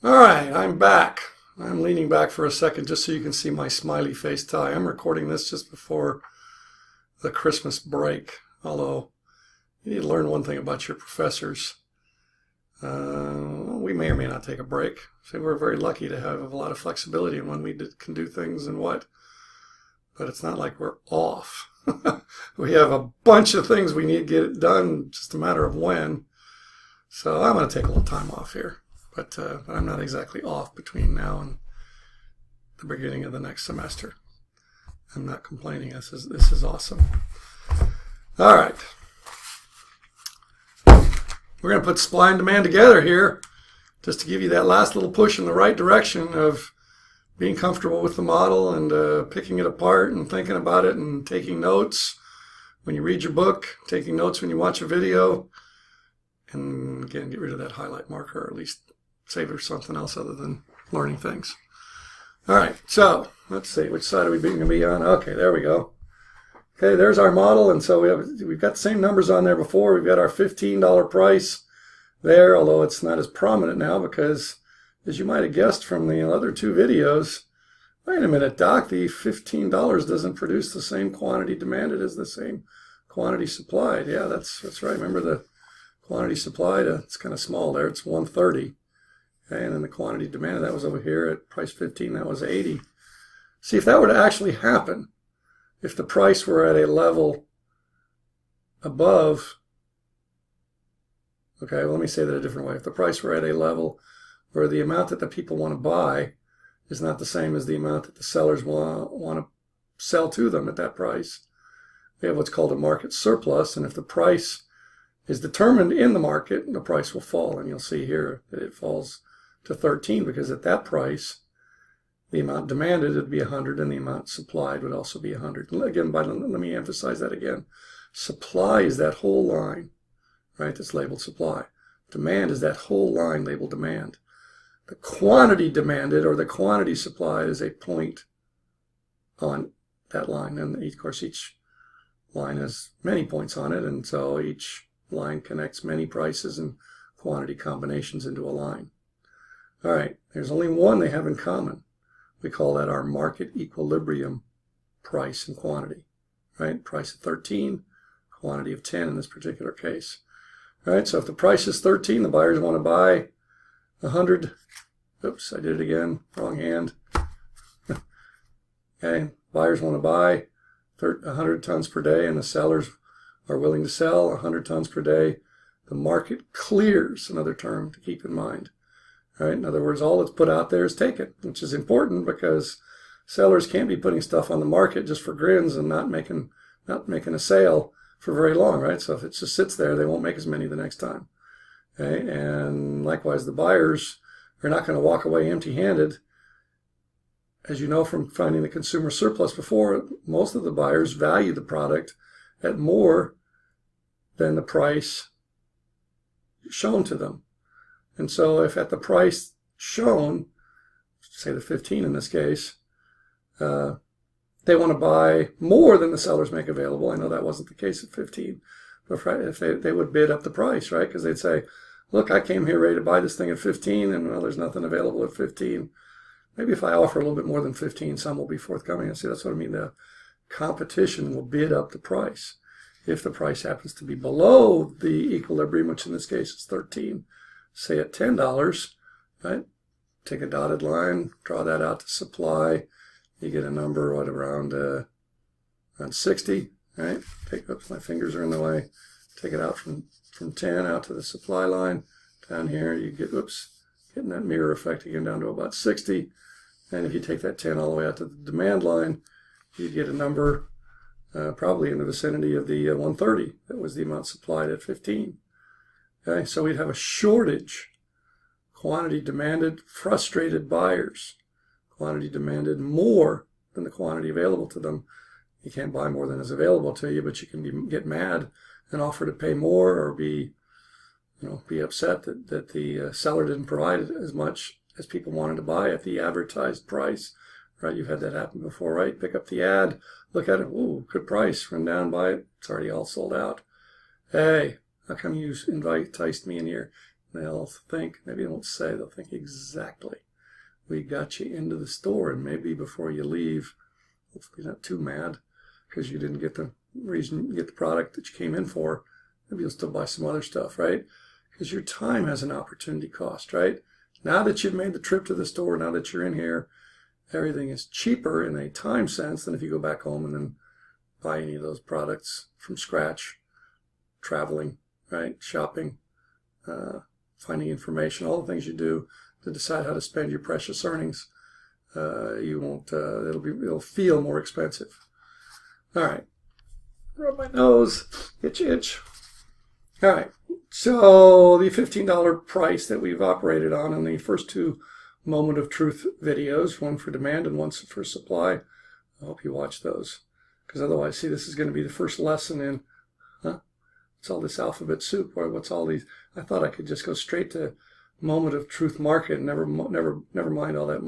All right, I'm back. I'm leaning back for a second just so you can see my smiley face tie. I'm recording this just before the Christmas break, although you need to learn one thing about your professors. We may or may not take a break. So we're very lucky to have a lot of flexibility in when we can do things and what. But it's not like we're off. We have a bunch of things we need to get done, just a matter of when. So I'm going to take a little time off here. But I'm not exactly off between now and the beginning of the next semester. I'm not complaining. This is awesome. All right. We're going to put supply and demand together here just to give you that last little push in the right direction of being comfortable with the model and picking it apart and thinking about it and taking notes when you read your book, taking notes when you watch a video, and again, get rid of that highlight marker, or at least save it for something else other than learning things. All right, so let's see, which side are we going to be on? Okay, there we go. Okay, there's our model, and so we've got the same numbers on there before. We've got our $15 price there, although it's not as prominent now because, as you might have guessed from the other two videos, wait a minute, Doc, the $15 doesn't produce the same quantity demanded as the same quantity supplied. Yeah, that's right. Remember the quantity supplied, it's kind of small there. It's 130. Okay, and then the quantity demanded, that was over here at price 15, that was 80. See, if that were to actually happen, if the price were at a level above, okay, well, let me say that a different way. If the price were at a level where the amount that the people want to buy is not the same as the amount that the sellers want to sell to them at that price, we have what's called a market surplus, and if the price is determined in the market, the price will fall, and you'll see here that it falls to 13 because at that price, the amount demanded would be 100 and the amount supplied would also be 100. And again, let me emphasize that again. Supply is that whole line, right, that's labeled supply. Demand is that whole line labeled demand. The quantity demanded or the quantity supplied is a point on that line. And of course, each line has many points on it, and so each line connects many prices and quantity combinations into a line. All right, there's only one they have in common. We call that our market equilibrium price and quantity, right? Price of 13, quantity of 10 in this particular case. All right, so if the price is 13, the buyers want to buy 100. Oops, I did it again, wrong hand. Okay, buyers want to buy 100 tons per day, and the sellers are willing to sell 100 tons per day. The market clears, another term to keep in mind. Right? In other words, all that's put out there is taken, which is important because sellers can't be putting stuff on the market just for grins and not making a sale for very long, right? So if it just sits there, they won't make as many the next time. Okay? And likewise, the buyers are not going to walk away empty-handed. As you know from finding the consumer surplus before, most of the buyers value the product at more than the price shown to them. And so if at the price shown, say the 15 in this case, they want to buy more than the sellers make available. I know that wasn't the case at 15, but if they would bid up the price, right? Because they'd say, look, I came here ready to buy this thing at 15, and well, there's nothing available at 15. Maybe if I offer a little bit more than 15, some will be forthcoming. And see, that's what I mean. The competition will bid up the price. If the price happens to be below the equilibrium, which in this case is 13, say at $10, right? Take a dotted line, draw that out to supply. You get a number, what, around 60, right? Oops, my fingers are in the way. Take it out from 10 out to the supply line. Down here, you get, getting that mirror effect again down to about 60. And if you take that 10 all the way out to the demand line, you get a number probably in the vicinity of the 130. That was the amount supplied at 15. Okay, so we'd have a shortage. Quantity demanded, frustrated buyers. Quantity demanded more than the quantity available to them. You can't buy more than is available to you, but you can get mad and offer to pay more, or be upset that the seller didn't provide as much as people wanted to buy at the advertised price. Right? You've had that happen before, right? Pick up the ad, look at it, ooh, good price, run down, buy it. It's already all sold out. Hey, how come you enticed me in here? they'll think, maybe they won't say, they'll think exactly. We got you into the store, and maybe before you leave, hopefully not too mad because you didn't get the product that you came in for. Maybe you'll still buy some other stuff, right? Because your time has an opportunity cost, right? Now that you've made the trip to the store, now that you're in here, everything is cheaper in a time sense than if you go back home and then buy any of those products from scratch, traveling, right? Shopping, finding information, all the things you do to decide how to spend your precious earnings. You won't, it'll feel more expensive. All right. Rub my nose, itch. All right. So the $15 price that we've operated on in the first two Moment of Truth videos, one for demand and one for supply. I hope you watch those, because otherwise, see, this is going to be the first lesson in, what's all this alphabet soup, or what's all these? I thought I could just go straight to Moment of Truth market, and never mind all that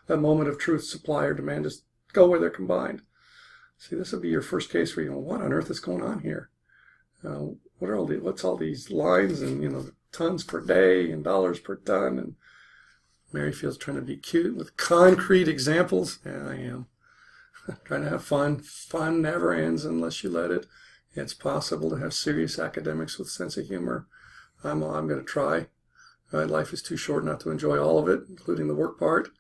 Moment of Truth supply or demand. Just go where they're combined. See, this will be your first case where you go, what on earth is going on here? What's all these lines and tons per day and dollars per ton? And Merrifield's trying to be cute with concrete examples. Yeah, I am. Trying to have fun. Fun never ends unless you let it. It's possible to have serious academics with sense of humor. I'm going to try. Life is too short not to enjoy all of it, including the work part.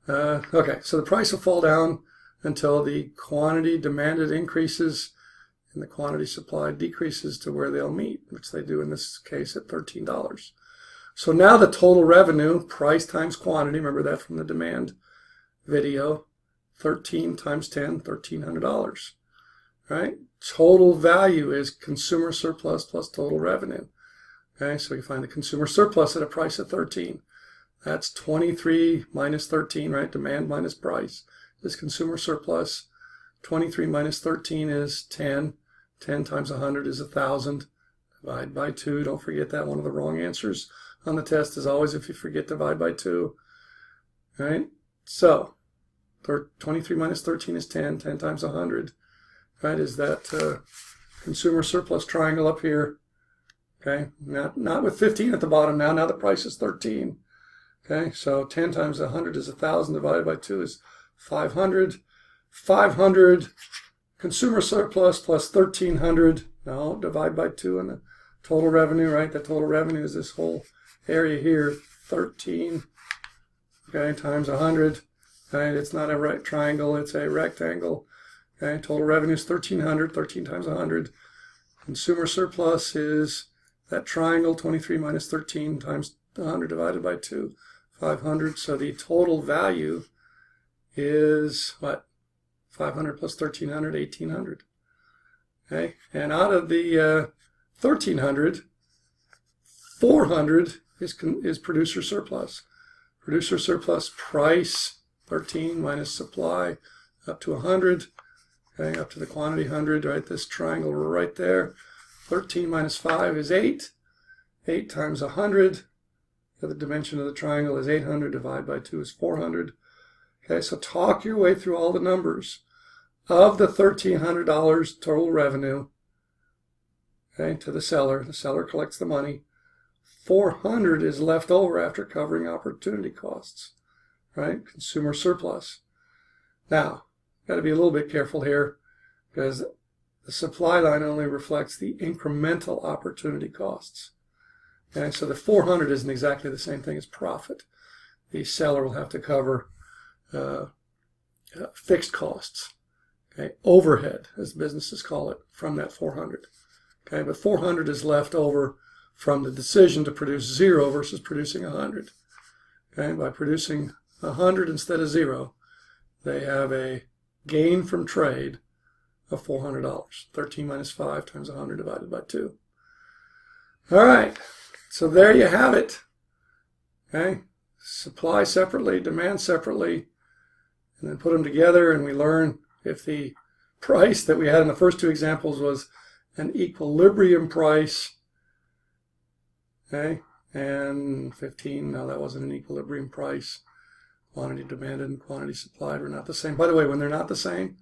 Okay, so the price will fall down until the quantity demanded increases and the quantity supplied decreases to where they'll meet, which they do in this case at $13. So now the total revenue, price times quantity, remember that from the demand video, 13 times 10, $1,300, right? Total value is consumer surplus plus total revenue. Okay, so you find the consumer surplus at a price of 13. That's 23 minus 13, right? Demand minus price is consumer surplus. 23 minus 13 is 10. 10 times 100 is 1,000. Divide by 2. Don't forget that. One of the wrong answers on the test is always if you forget divide by 2. Right? So 23 minus 13 is 10. 10 times 100. Right? Is that consumer surplus triangle up here. Okay? Not with 15 at the bottom now. Now the price is 13. Okay? So 10 times 100 is 1,000. Divided by 2 is 500. 500 consumer surplus plus 1,300. Now divide by 2 on the total revenue, right? The total revenue is this whole area here, 13, okay, times 100. Okay, it's not a right triangle, it's a rectangle. Okay, total revenue is 1,300, 13 times 100. Consumer surplus is that triangle, 23 minus 13 times 100 divided by 2, 500. So the total value is what? 500 plus 1,300, 1,800. Okay, and out of the 1,300, 400 is producer surplus. Producer surplus price, 13 minus supply, up to 100. Okay, up to the quantity 100, right? This triangle right there. 13 minus 5 is 8. 8 times 100. The dimension of the triangle is 800. Divided by 2 is 400. Okay, so talk your way through all the numbers. Of the $1,300 total revenue, okay, to the seller collects the money. 400 is left over after covering opportunity costs, right? Consumer surplus. Now, got to be a little bit careful here because the supply line only reflects the incremental opportunity costs. Okay, so the 400 isn't exactly the same thing as profit. The seller will have to cover fixed costs. Okay, overhead, as businesses call it, from that 400. Okay, but 400 is left over from the decision to produce 0 versus producing 100. Okay, by producing 100 instead of 0, they have a gain from trade of $400. 13 minus 5 times 100 divided by 2. All right, so there you have it. Okay, supply separately, demand separately, and then put them together, and we learn if the price that we had in the first two examples was an equilibrium price, okay, and 15, no, that wasn't an equilibrium price. Quantity demanded and quantity supplied were not the same. By the way, when they're not the same,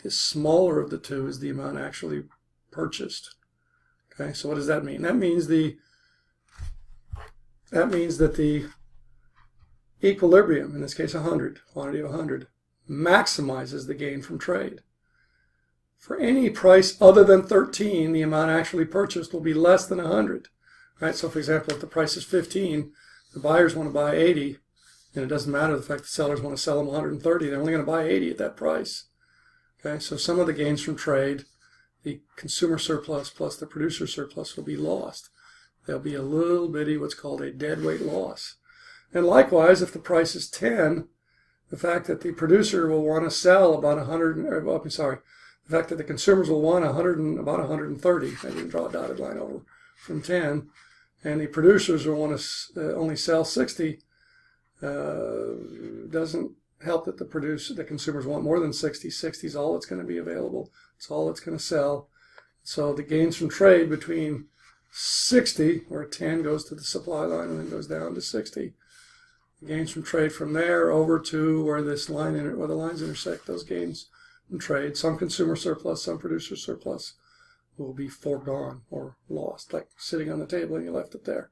the smaller of the two is the amount actually purchased. Okay, so what does that mean? That means the that means that the equilibrium, in this case 100, quantity of 100, maximizes the gain from trade. For any price other than 13, the amount actually purchased will be less than 100. Right? So for example, if the price is 15, the buyers want to buy 80, and it doesn't matter the fact that sellers want to sell them 130, they're only going to buy 80 at that price. Okay, so some of the gains from trade, the consumer surplus plus the producer surplus, will be lost. There'll be a little bitty what's called a deadweight loss. And likewise, if the price is 10, the fact that the producer will want to sell about 100, the fact that the consumers will want 100 and about 130, maybe draw a dotted line over from 10, and the producers will want to only sell 60, doesn't help that the consumers want more than 60. 60 is all that's going to be available. It's all that's going to sell. So the gains from trade between 60, where 10 goes to the supply line and then goes down to 60, the gains from trade from there over to where this line where the lines intersect, those gains from trade, some consumer surplus, some producer surplus, will be foregone or lost, like sitting on the table and you left it there.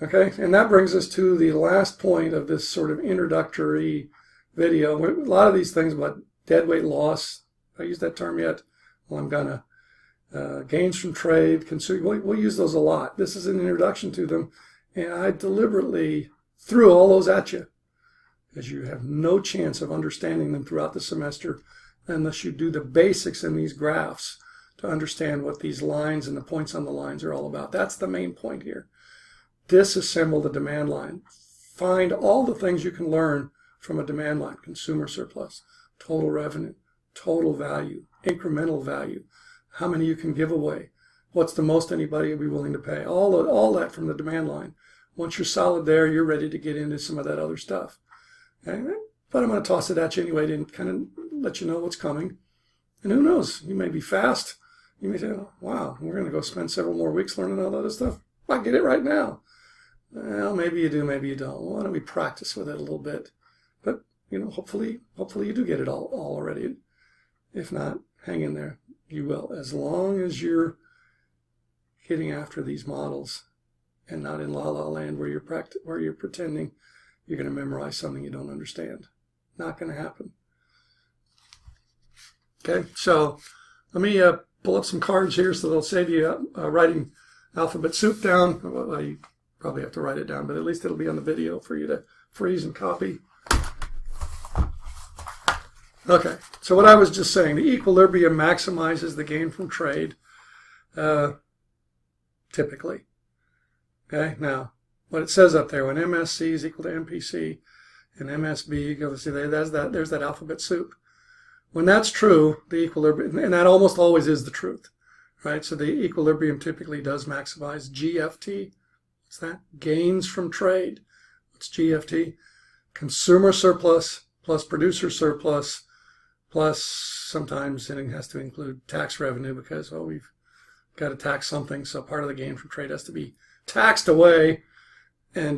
Okay, and that brings us to the last point of this sort of introductory video. A lot of these things about deadweight loss, have I used that term yet? Well, I'm gonna. Gains from trade, we'll use those a lot. This is an introduction to them, and I deliberately threw all those at you because you have no chance of understanding them throughout the semester unless you do the basics in these graphs to understand what these lines and the points on the lines are all about. That's the main point here. Disassemble the demand line. Find all the things you can learn from a demand line: consumer surplus, total revenue, total value, incremental value, how many you can give away, what's the most anybody will be willing to pay, all that from the demand line. Once you're solid there, you're ready to get into some of that other stuff. Okay? But I'm going to toss it at you anyway to kind of let you know what's coming. And who knows, you may be fast. You may say, oh, wow, we're going to go spend several more weeks learning all that other stuff. I get it right now. Well, maybe you do, maybe you don't. Why don't we practice with it a little bit? But, hopefully you do get it all already. If not, hang in there. You will, as long as you're getting after these models and not in la-la land where you're pretending you're going to memorize something you don't understand. Not going to happen. Okay, so let me pull up some cards here so they'll save you writing alphabet soup down. Well, you probably have to write it down, but at least it'll be on the video for you to freeze and copy. Okay, so what I was just saying, the equilibrium maximizes the gain from trade, typically. Okay, now, what it says up there, when MSC is equal to MPC and MSB, you see there's that alphabet soup. When that's true, the equilibrium, and that almost always is the truth, right? So the equilibrium typically does maximize GFT. What's that? Gains from trade. What's GFT? Consumer surplus plus producer surplus plus sometimes it has to include tax revenue because, well, we've got to tax something, so part of the gain from trade has to be taxed away and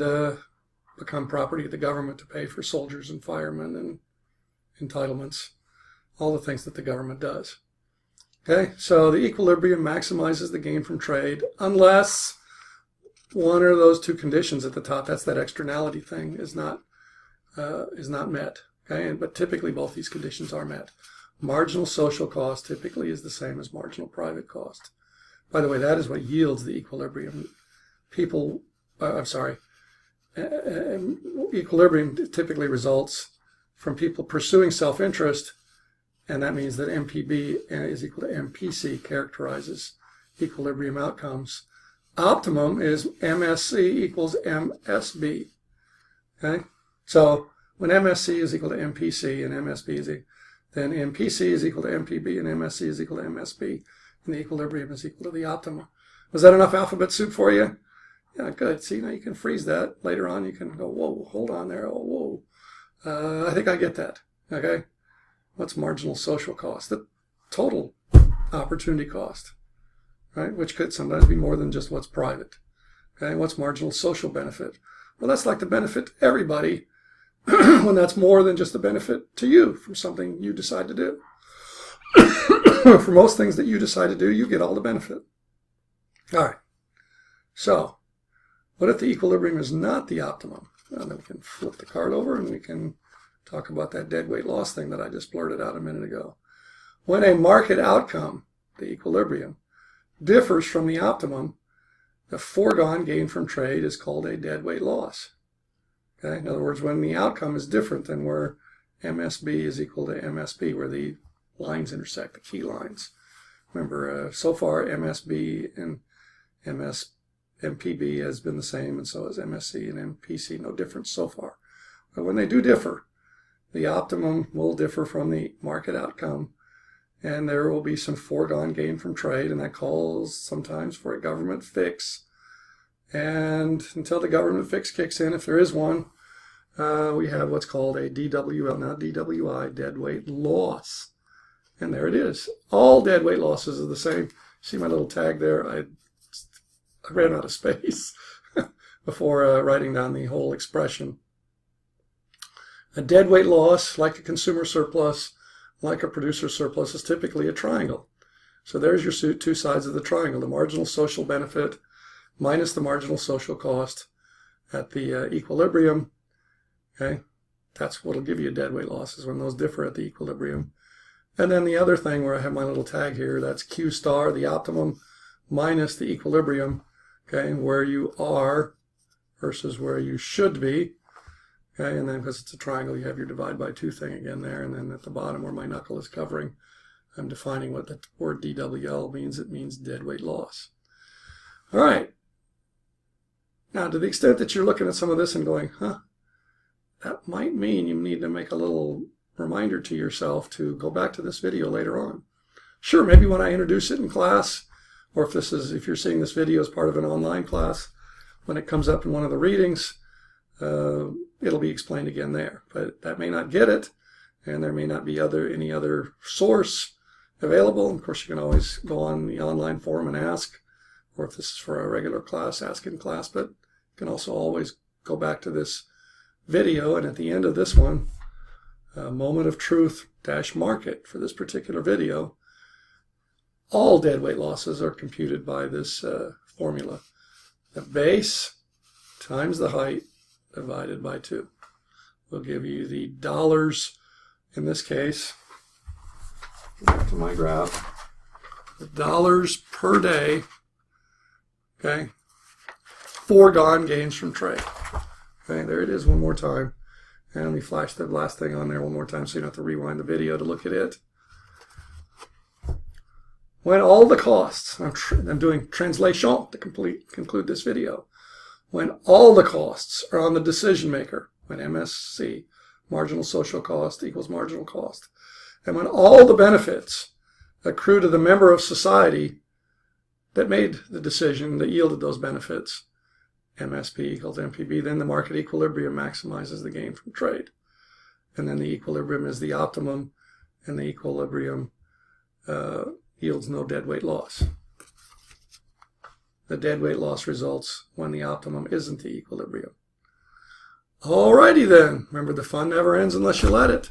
become property of the government to pay for soldiers and firemen and entitlements, all the things that the government does. Okay, so the equilibrium maximizes the gain from trade unless one or those two conditions at the top, that's that externality thing, is not met. Okay, but typically both these conditions are met. Marginal social cost typically is the same as marginal private cost. By the way, that is what yields the equilibrium. Equilibrium typically results from people pursuing self-interest, and that means that MPB is equal to MPC, characterizes equilibrium outcomes. Optimum is MSC equals MSB. Okay, so when MSC is equal to MPC and MSB is equal, then MPC is equal to MPB and MSC is equal to MSB, and the equilibrium is equal to the optimum. Was that enough alphabet soup for you? Yeah, good. See, now you can freeze that. Later on, you can go, whoa, hold on there. Oh, whoa. I think I get that. Okay. What's marginal social cost? The total opportunity cost, right? Which could sometimes be more than just what's private. Okay. What's marginal social benefit? Well, that's like the benefit to everybody when that's more than just the benefit to you from something you decide to do. For most things that you decide to do, you get all the benefit. All right. So What if the equilibrium is not the optimum? Well, then we can flip the card over and we can talk about that deadweight loss thing that I just blurted out a minute ago. When a market outcome, the equilibrium, differs from the optimum, the foregone gain from trade is called a deadweight loss. Okay? In other words, when the outcome is different than where MSB is equal to MSP, where the lines intersect, the key lines. Remember, so far MSB and MPB has been the same, and so has MSC and MPC, no difference so far. But when they do differ, the optimum will differ from the market outcome, and there will be some foregone gain from trade, and that calls sometimes for a government fix. And until the government fix kicks in, if there is one, we have what's called a DWL, not DWI, deadweight loss. And there it is. All deadweight losses are the same. See my little tag there? I ran out of space before writing down the whole expression. A deadweight loss, like a consumer surplus, like a producer surplus, is typically a triangle. So there's your two sides of the triangle, the marginal social benefit minus the marginal social cost at the equilibrium. Okay, that's what will give you a deadweight loss, is when those differ at the equilibrium. And then the other thing where I have my little tag here, that's Q star, the optimum, minus the equilibrium, okay, where you are versus where you should be. Okay, and then because it's a triangle, you have your divide by 2 thing again there. And then at the bottom where my knuckle is covering, I'm defining what the word DWL means. It means deadweight loss. All right. Now, to the extent that you're looking at some of this and going, that might mean you need to make a little reminder to yourself to go back to this video later on. Sure, maybe when I introduce it in class, or if you're seeing this video as part of an online class, when it comes up in one of the readings, it'll be explained again there. But that may not get it, and there may not be any other source available. Of course, you can always go on the online forum and ask, or if this is for a regular class, ask in class. But you can also always go back to this video, and at the end of this one, moment of truth dash market for this particular video, all deadweight losses are computed by this formula. The base times the height divided by 2 will give you the dollars, in this case, back to my graph, the dollars per day, okay, foregone gains from trade. Okay, there it is one more time. And let me flash the last thing on there one more time so you don't have to rewind the video to look at it. When all the costs, I'm doing translation to conclude this video. When all the costs are on the decision maker, when MSC, marginal social cost, equals marginal cost, and when all the benefits accrue to the member of society that made the decision that yielded those benefits, MSP equals MPB, then the market equilibrium maximizes the gain from trade. And then the equilibrium is the optimum, and the equilibrium yields no deadweight loss. The deadweight loss results when the optimum isn't the equilibrium. Alrighty then. Remember, the fun never ends unless you let it.